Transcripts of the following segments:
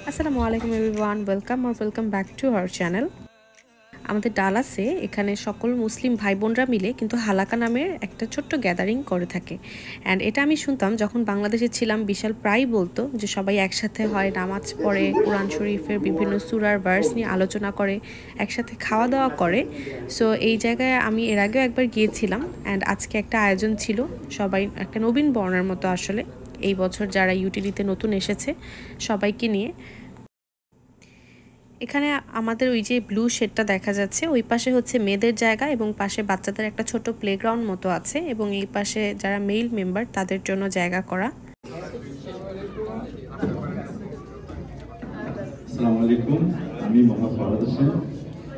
আসসালামু আলাইকুম everyone, welcome back to our channel. আমাদের ডালাসে এখানে সকল মুসলিম ভাই বোনরা মিলে কিন্তু হালাকা নামের একটা ছোট্ট গ্যাদারিং করে থাকে। অ্যান্ড এটা আমি শুনতাম যখন বাংলাদেশে ছিলাম, বিশাল প্রায় বলতো যে সবাই একসাথে হয়, নামাজ পড়ে, কোরআন শরীফের বিভিন্ন সূরার ভার্স নিয়ে আলোচনা করে, একসাথে খাওয়া দাওয়া করে। সো এই জায়গায় আমি এর আগেও একবার গিয়েছিলাম। অ্যান্ড আজকে একটা আয়োজন ছিল, সবাই একটা নবীন বর্ণের মতো আসলে এই বছর যারা ইউটিলিতে নতুন এসেছে সবাইকে নিয়ে। এখানে আমাদের ওই যে ব্লু শেডটা দেখা যাচ্ছে, ওই পাশে হচ্ছে মেয়েদের জায়গা এবং পাশে বাচ্চাদের একটা ছোট প্লেগ্রাউন্ড মতো আছে, এবং এই পাশে যারা মেল মেম্বার তাদের জন্য জায়গা করা। আসসালামু আলাইকুম, আমি মোহাম্মদ ফারাদ হোসেন,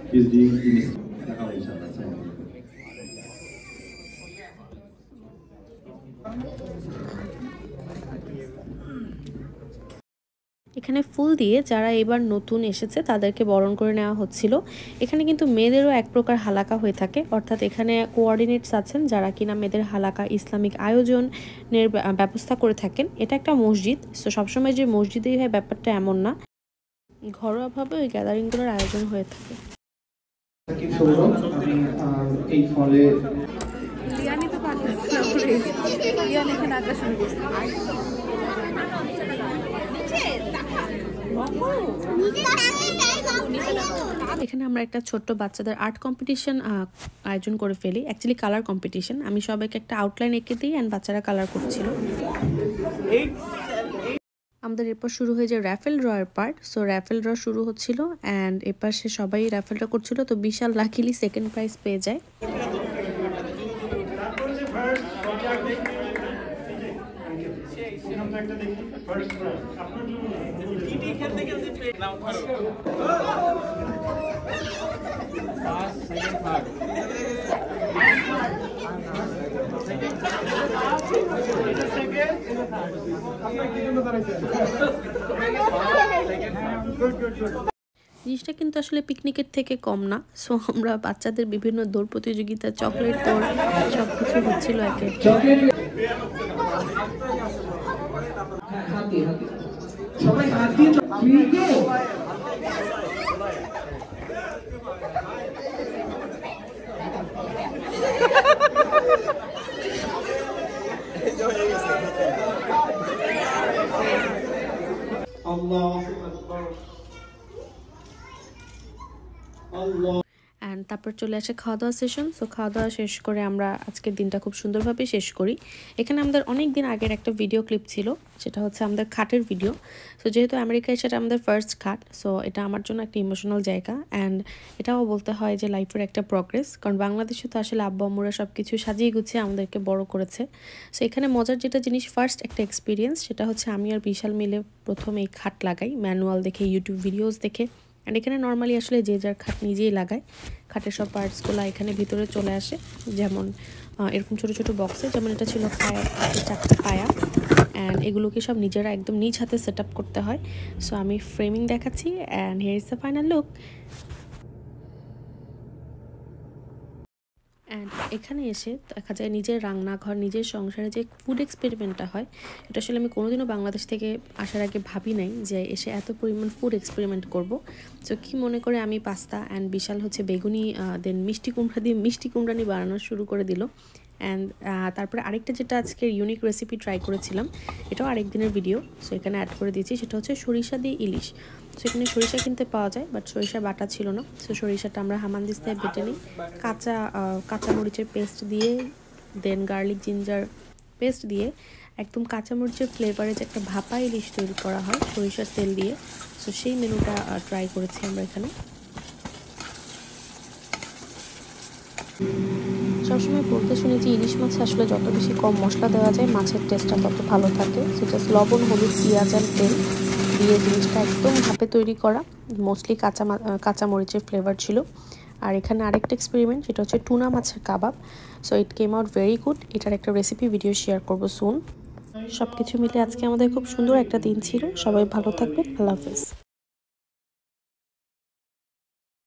পিএইচডি এখানে ফুল দিয়ে যারা এবার নতুন এসেছে তাদেরকে বরণ করে নেওয়া হচ্ছিল। এখানে কিন্তু মেয়েদেরও এক প্রকার হালাকা হয়ে থাকে, অর্থাৎ এখানে কোঅর্ডিনেটস আছেন যারা কিনা মেয়েদের হালাকা ইসলামিক আয়োজনের ব্যবস্থা করে থাকেন। এটা একটা মসজিদ, সো সবসময় যে মসজিদেই হয় ব্যাপারটা এমন না, ঘরোয়াভাবে ওই গ্যাদারিংগুলোর আয়োজন হয়ে থাকে। এই ফলে এখানে আমরা একটা ছোট্ট বাচ্চাদের আর্ট কম্পিটিশন আয়োজন করে ফেলি, অ্যাকচুয়ালি কালার কম্পিটিশন। আমি সবাইকে একটা আউটলাইন এঁকে দিই অ্যান্ড বাচ্চারা কালার করছিল। আমাদের এরপর শুরু হয়ে যায় র্যাফেল ড্রয়ের পার্ট। সো র্যাফেল ড্র শুরু হচ্ছিল অ্যান্ড এরপর সে সবাই র্যাফেল ড্র করছিল, তো বিশাল লাকিলি সেকেন্ড প্রাইজ পেয়ে যায়। জিনিসটা কিন্তু আসলে পিকনিকের থেকে কম না। সো আমরা বাচ্চাদের বিভিন্ন দৌড় প্রতিযোগিতা, চকলেট দৌড়, সবকিছু হচ্ছিল একে। অ্যান্ড তারপর চলে আসে খাওয়া দাওয়া সেশন। সো খাওয়া দাওয়া শেষ করে আমরা আজকের দিনটা খুব সুন্দরভাবে শেষ করি। এখানে আমাদের অনেক দিন আগের একটা ভিডিও ক্লিপ ছিল, সেটা হচ্ছে আমাদের খাটের ভিডিও। সো যেহেতু আমেরিকায় সেটা আমাদের ফার্স্ট খাট, সো এটা আমার জন্য একটা ইমোশনাল জায়গা। অ্যান্ড এটাও বলতে হয় যে লাইফের একটা প্রগ্রেস, কারণ বাংলাদেশে তো আসলে আব্বু আম্মুরা সব কিছু সাজিয়ে গুছিয়ে আমাদেরকে বড় করেছে। সো এখানে মজার যেটা জিনিস, ফার্স্ট একটা এক্সপিরিয়েন্স, সেটা হচ্ছে আমি আর বিশাল মিলে প্রথম এই খাট লাগাই, ম্যানুয়াল দেখে, ইউটিউব ভিডিওস দেখে। অ্যান্ড এখানে নর্মালি আসলে যে যার খাট নিজেই লাগায়। খাটের সব পার্টসগুলো এখানে ভিতরে চলে আসে, যেমন এরকম ছোটো ছোটো বক্সে, যেমন এটা ছিল পায়া, 4টা পায়া। অ্যান্ড এগুলোকে সব নিজেরা একদম নিজ হাতে সেট আপ করতে হয়। সো আমি ফ্রেমিং দেখাচ্ছি and here is the final look. And এখানে এসে দেখা যায় নিজের রান্নাঘর, নিজের সংসারে যে ফুড এক্সপেরিমেন্টটা হয়, এটা আসলে আমি কোনোদিনও বাংলাদেশ থেকে আসার আগে ভাবি নাই যে এসে এত পরিমাণ ফুড এক্সপেরিমেন্ট করব। সো কি মনে করে আমি পাস্তা অ্যান্ড বিশাল হচ্ছে বেগুনি, দেন মিষ্টি কুমড়া দিয়ে মিষ্টি কুমড়ানি বানানো শুরু করে দিল। অ্যান্ড তারপরে আরেকটা যেটা আজকে ইউনিক রেসিপি ট্রাই করেছিলাম, এটাও আরেক দিনের ভিডিও, সো এখানে অ্যাড করে দিয়েছি। সেটা হচ্ছে সরিষা দিয়ে ইলিশ। সো এখানে সরিষা কিনতে পাওয়া যায়, বাট সরিষা বাটা ছিল না। সো সরিষাটা আমরা হামানদিস্তায় বেটে নিই, কাঁচামরিচের পেস্ট দিয়ে, দেন গার্লিক জিঞ্জার পেস্ট দিয়ে একদম কাঁচামরিচের ফ্লেভারে যে একটা ভাপা ইলিশ তৈরি করা হয় সরিষার তেল দিয়ে। সো সেই মেনুটা ট্রাই করেছি আমরা এখানে। সবসময় বলতে শুনেছি ইলিশ মাছে আসলে যত বেশি কম মশলা দেওয়া যায় মাছের টেস্টটা তত ভালো থাকে। সো জাস্ট লবণ, হলুদ, পেঁয়াজ আর তেল দিয়ে জিনিসটা একদম ভাপে তৈরি করা, মোস্টলি কাঁচামরিচের ফ্লেভার ছিল। আর এখানে আরেকটা এক্সপেরিমেন্ট, সেটা হচ্ছে টুনা মাছের কাবাব। So it came out very good. এটার একটা রেসিপি ভিডিও শেয়ার করবো সুন। সব কিছু মিলে আজকে আমাদের খুব সুন্দর একটা দিন ছিল। সবাই ভালো থাকবেন, আল্লাহ হাফেজ।